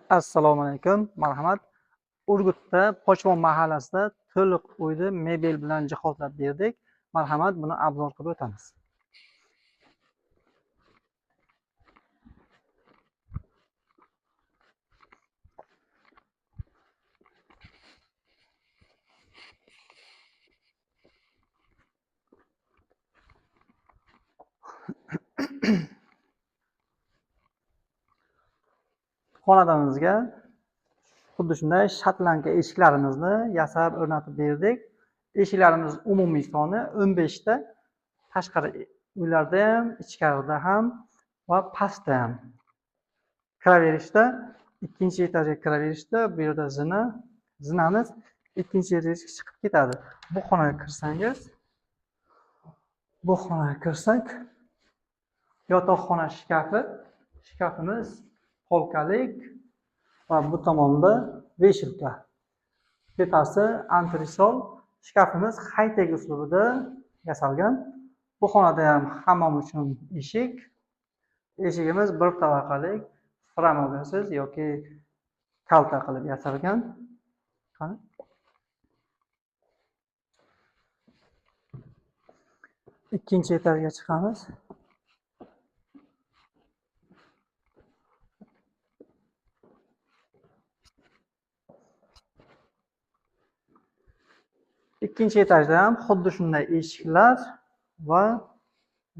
Assalomu alaykum, marhamat. Urgutda Pochmon mahallasida to'liq uyni mebel bilan jihozlab berdik. Marhamat, buni obzor qilib o'tamiz. Xonadonimizga xuddi shunday shotlanka eshiklarimizni yasab o'rnatib berdik. Eshiklarimiz umumiy soni 15 ta. Tashqari uylarda ham, ichkarida ham va pastda ham. Kiraverishda ikkinchi etajga kiraverishda bu yerda zinamiz ikkinchi etajga chiqib ketadi. Bu xonaga kirsak, yotoqxona shkafimiz polkalik va bu tomonda veshilka. Tepasi antresol. Shkafimiz high-tech uslubida yasalgan. Bu xonada ham hammom uchun eshigimiz bir tabaqalik framugasiz yoki kalta qilib yasalgan. Ikkinchi etajga chiqamiz. Ikkinchi etajda ham xuddi shunday eshiklar va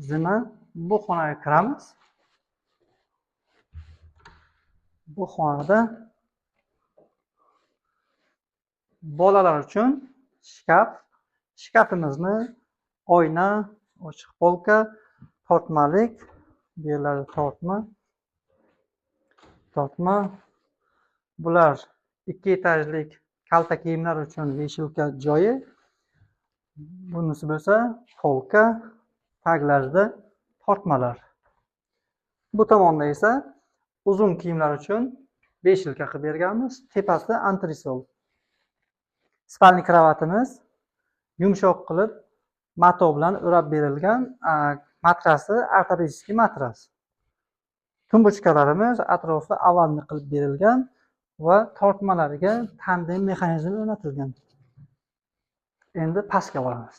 zina. Bu xonaga kiramiz. Bu xonada bolalar uchun shkafimizni oyna, ochiq polka, tortmalik, bu yerlarda tortma. Bular 2 etajlik kalta kiyimlar uchun veshilka joyi. Bunisi bo'lsa polka, taglarida tortmalar. Bu tomonda esa uzun kiyimlar uchun veshilka qilib berganmiz. Tepasida antresol. Spalni kravatimiz yumshoq qilib mato bilan o'rab berilgan, matrasi ortopedический matras. Tumbuchkalarimiz atrofida avalni qilib berilgan va tortmalariga tandem mexanizm o'rnatilgan. Endi pastga boramiz.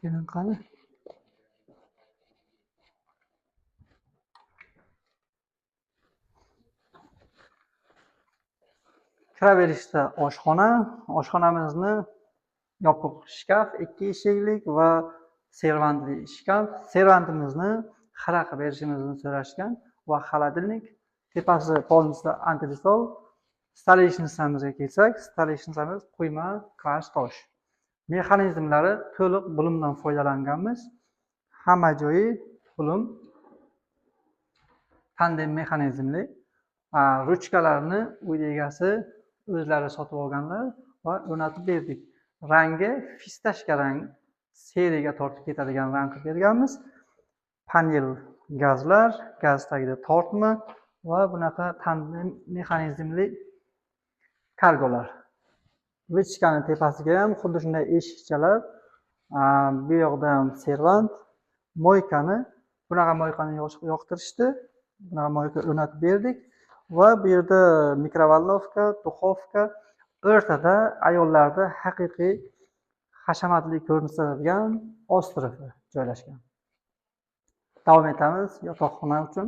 Keling qani. Kiraverishda oshxonamizni yopiq shkaf, 2 eshiklik va servantli shkaf. Servantimizni xira qilib berishimizni so'rashgan va xolodilnik. Tepasi polnisda antresol. Stoleshnicamizga kelsak, stoleshnicamiz quyma qarsh tosh. Mexanizmlari to'liq bulimdan foydalanganmiz. Hamma joyi bulim. Tandem mexanizmli. Ruchkalarni uy egasi o'zlari sotib olganlar va o'rnatib berdik. Rangi fistashka rang, seriyaga tortib ketadigan rang qilib berganmiz. Panel gazlar, gaz tagida tortma va bunaqa tandem mexanizmli kargolar. Ruchkani tepasiga ham xuddi shunday eshikchalar, bu yoqda ham servant, bunaqa moykani yoqtirishdi. Bunaqa moyka o'rnatib berdik va bu yerda mikrovolnovka, duxovka, o'rtada ayollarda haqiqiy hashamatli ko'rinadigan ostrov joylashgan. Davom etamiz. Yotoqxona uchun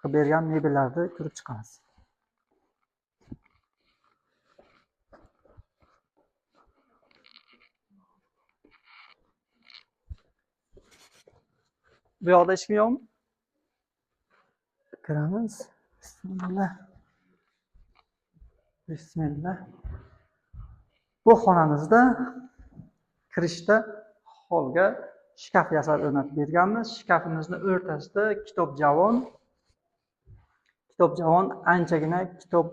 qilib bergan mebellarni ko'rib chiqamiz. Bu yoqda eshik yo'qmi? Kiramiz. Bismillah. Bu xonamizda kirishda holga shkaf yasab o'rnatib berganmiz. Shkafimizni o'rtasida kitob javon anchagina kitob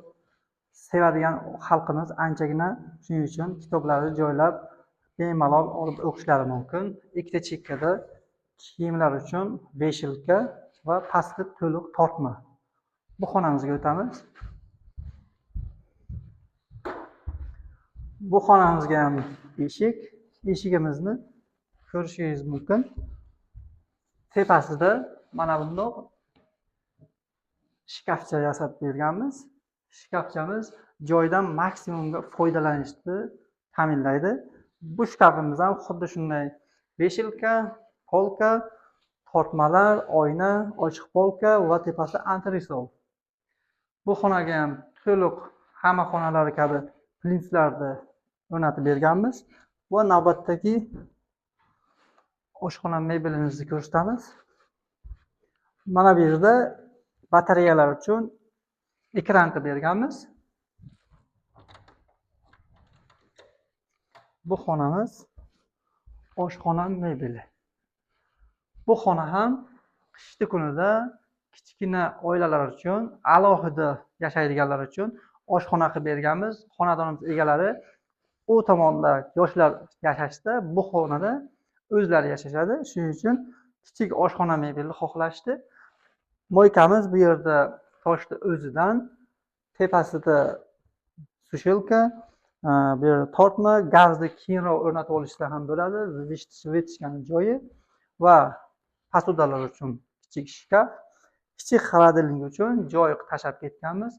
sevadigan xalqimiz anchagina, shuning uchun kitoblarni joylab bemalol olib o'qishlari mumkin. Ikkita chekkada kiyimlar uchun veshilka va pastki to'liq tortma. Bu xonamizga o'tamiz. Bu xonamizga ham eshik. Eshigimizni ko'rishingiz mumkin. Tepasida mana bundoq shkafcha yasab berganmiz. Shkafchamiz joydan maksimumga foydalanishni ta'minlaydi. Bu shkafimiz ham xuddi shunday veshilka, polka, tortmalar, oyna, ochiq polka va tepasida antresol. Bu xonaga ham to'liq hamma xonalari kabi plintuslarni o'rnatib berganmiz va navbatdagi oshxona mebelimizni ko'rsatamiz. Mana bu yerda batareyalar uchun ekran qilib berganmiz. Bu xonamiz oshxona mebeli. Bu xona ham qishki kunida kichkina oilalar uchun, alohida yashaydiganlar uchun oshxona qilib berganmiz. Xonadonimiz egalari u tomonda yoshlar yashashda, bu xonada o'zlari yashashadi. Shuning uchun kichik oshxona mebelni xohlashdi. Moykamiz bu yerda toshni o'zidan, tepasida sushelka, bu yerda tortma, gazni keyinroq o'rnatib olishsa ham bo'ladi. Vechkani joyi va posudalar uchun kichik shkaf, kichik xolodilnik uchun joy tashlab ketganmiz.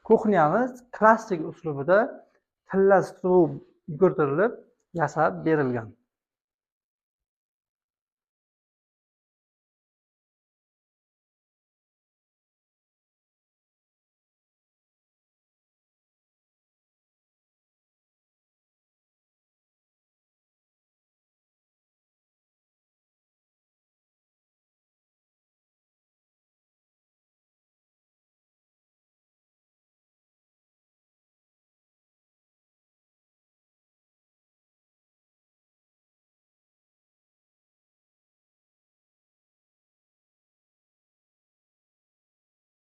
Kuxnyamiz klassik uslubida tilla stul yugurtirilib yasab berilgan.